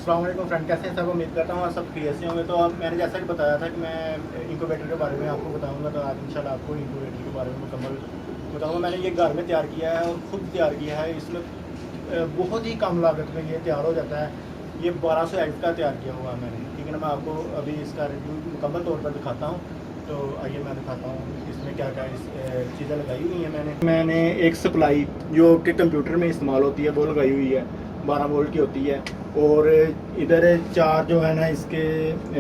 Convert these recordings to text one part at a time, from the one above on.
अस्सलाम वालेकुम फ्रेंड, कैसे हैं सब। उम्मीद करता हूँ आप सब खैरियत से होंगे। तो अब मैंने जैसा कि बताया था कि मैं इंक्यूबेटर के बारे में आपको बताऊंगा, तो आज इंशाल्लाह आपको इंक्यूबेटर के बारे में मुकम्मल बताऊंगा। मैंने ये घर में तैयार किया है और ख़ुद तैयार किया है। इसमें बहुत ही कम लागत में ये तैयार हो जाता है। ये 1200 एग्स का तैयार किया हुआ है मैंने, ठीक है ना। मैं आपको अभी इसका रिव्यू मुकम्मल तौर पर दिखाता हूँ। तो आइए मैं दिखाता हूँ इसमें क्या क्या चीज़ें लगाई हुई हैं। मैंने एक सप्लाई जो कि कंप्यूटर में इस्तेमाल होती है वो लगाई हुई है, 12 वोल्ट की होती है। और इधर चार जो है ना इसके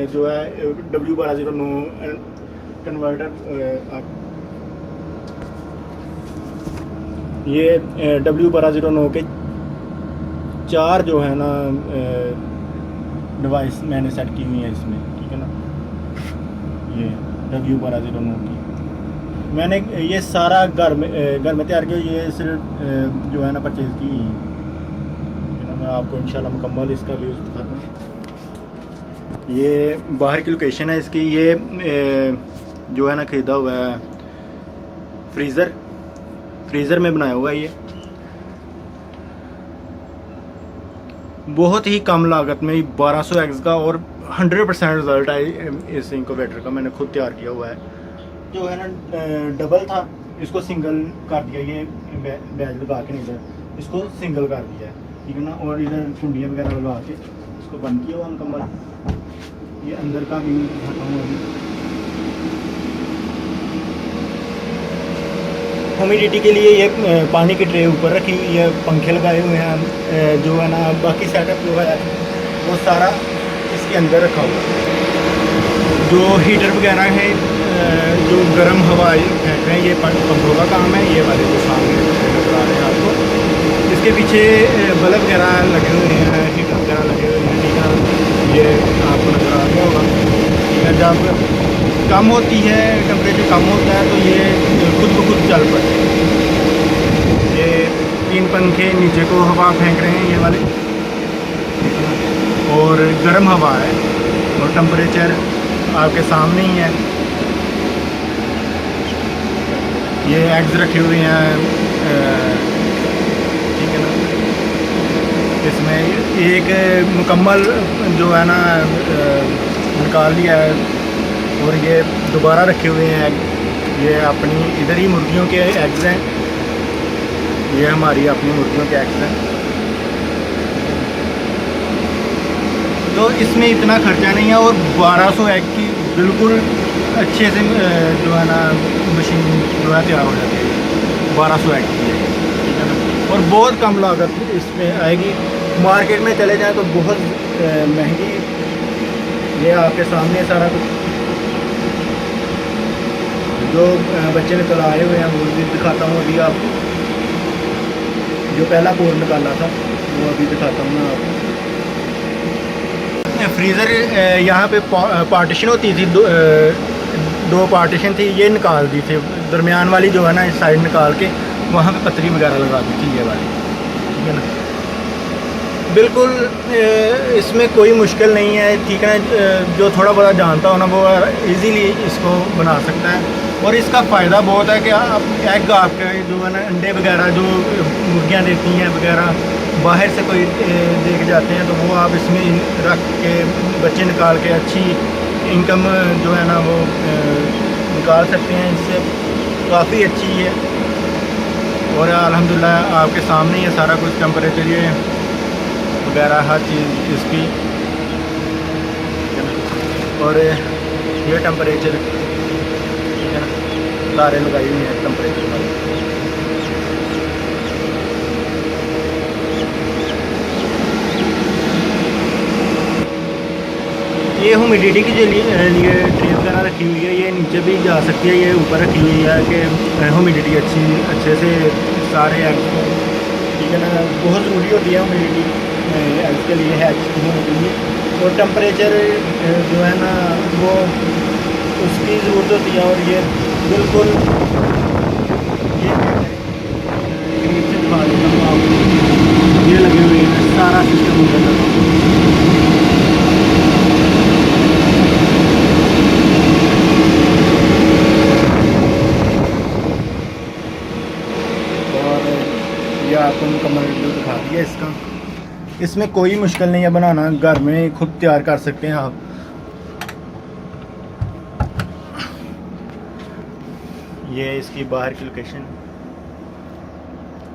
जो है W1209 कन्वर्टर, ये W1209 के चार जो है ना डिवाइस मैंने सेट की हुई है इसमें, ठीक है ना। ये W1209 की मैंने ये सारा घर में तैयार किया। ये सिर्फ जो है ना परचेज़ की, मैं आपको इंशाल्लाह मुकम्मल इसका व्यूज़ दिखाता हूँ। ये बाहर की लोकेशन है इसकी। ये जो है ना ख़रीदा हुआ है फ्रीज़र में बनाया हुआ है। ये बहुत ही कम लागत में 1200 एग्स का और 100% रिज़ल्ट है इस इंक्यूबेटर का। मैंने खुद तैयार किया हुआ है। जो है ना डबल था, इसको सिंगल कर दिया। ये बैच लगा के नहीं, इधर इसको सिंगल कर दिया है, ठीक है ना। और इधर कुंडियाँ वगैरह लगा के इसको बंद किया हुआ मुकम्मल। ये अंदर का व्यू दिखाता हूँ अभी। ह्यूमिडिटी के लिए ये पानी की ट्रे ऊपर रखी हुई है, पंखे लगाए हुए हैं। जो है ना बाकी सेटअप जो है वो सारा इसके अंदर रखा हुआ है। जो हीटर वगैरह है, जो गर्म हवा फेंक रहे हैं, ये पंखों का काम है। ये वाले जो सामने नजर आ रहे हैं आपको, इसके पीछे बल्ब वगैरह लगे हुए हैं, हीटर वगैरह लगे हुए हैं, ठीक है। ये आपको नज़र आ गया होगा, ठीक है। जब कम होती है, टेम्परेचर कम होता है, तो ये खुद ब खुद चल पड़ते हैं। ये 3 पंखे नीचे को हवा फेंक रहे हैं, ये वाले, और गर्म हवा है और टेम्परेचर आपके सामने ही है। ये एग्स रखे हुए हैं, ठीक है ना। इसमें एक मुकम्मल जो है ना निकाल लिया है और ये दोबारा रखे हुए हैं एग। ये अपनी इधर ही मुर्गियों के एग्स हैं, ये हमारी अपनी मुर्गियों के एग्स हैं। तो इसमें इतना खर्चा नहीं है और 1200 एग की बिल्कुल अच्छे से जो है ना मशीन जो है तैयार हो जाती है। 1200 एग की है, ठीक है ना। और बहुत कम लागत इसमें आएगी। मार्केट में चले जाएँ तो बहुत महंगी। ये आपके सामने सारा कुछ जो बच्चे निकल आए हुए हैं वो भी दिखाता हूँ अभी आपको। जो पहला पोर निकाला था वो अभी दिखाता हूँ मैं आपको। फ्रीज़र यहाँ पे पार्टीशन होती थी, दो पार्टीशन थी, ये निकाल दी थी। दरमियान वाली जो है ना इस साइड निकाल के वहाँ पे पतरी वगैरह लगा दी थी, ये वाली, ठीक है ना। बिल्कुल इसमें कोई मुश्किल नहीं है, ठीक है ना। जो थोड़ा बहुत जानता हो ना वो इजीली इसको बना सकता है। और इसका फ़ायदा बहुत है कि आप एग आपके जो है ना अंडे वगैरह जो मुर्गियाँ देती हैं वगैरह, बाहर से कोई दे के जाते हैं, तो वो आप इसमें रख के बच्चे निकाल के अच्छी इनकम जो है ना वो निकाल सकते हैं। इससे काफ़ी अच्छी है। और अल्हम्दुलिल्लाह आपके सामने ही है सारा कुछ, टेम्परेचर ये वगैरह हर चीज़ इसकी, और ये टेम्परेचर, ठीक है ना, तारे लगाई हुई हैं टेम्परेचर वाली। ये ह्यूमिडिटी के लिए ट्रे वगैरह रखी हुई है। ये नीचे भी जा सकती है, ये ऊपर रखी हुई है कि ह्यूमिडिटी अच्छे से सारे एग्स को, ठीक है ना। बहुत ज़रूरी होती है ह्यूमिडिटी एग्स के लिए, हैच होने के लिए। और टेम्परेचर जो है ना वो उसकी ज़रूरत होती है। और ये बिल्कुल ये करीब से दिखा देता हूँ आपको। ये लगे हुए हैं, सारा सिस्टम उधर लगा। आपको मुकम्मल रिव्यू दिखा दिया इसका। इसमें कोई मुश्किल नहीं है बनाना, घर में खुद तैयार कर सकते हैं आप। ये इसकी बाहर की लोकेशन,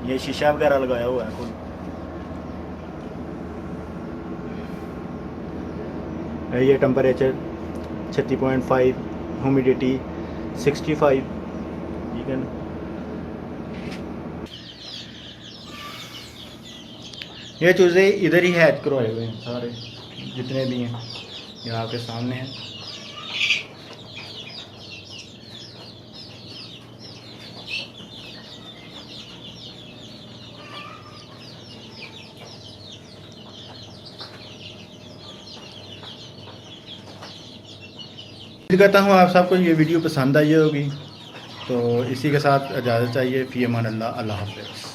ये शीशा वगैरह लगाया हुआ है खुद। ये टेम्परेचर 36.5, ह्यूमिडिटी 65, ठीक है ना। ये चूज़े इधर ही हैच करवाए हुए हैं सारे जितने भी हैं, ये आपके सामने हैं। उम्मीद करता हूँ आप सबको ये वीडियो पसंद आई होगी। तो इसी के साथ इजाज़त चाहिए। फ़ी अमान अल्लाह, अल्लाह हाफ़िज़।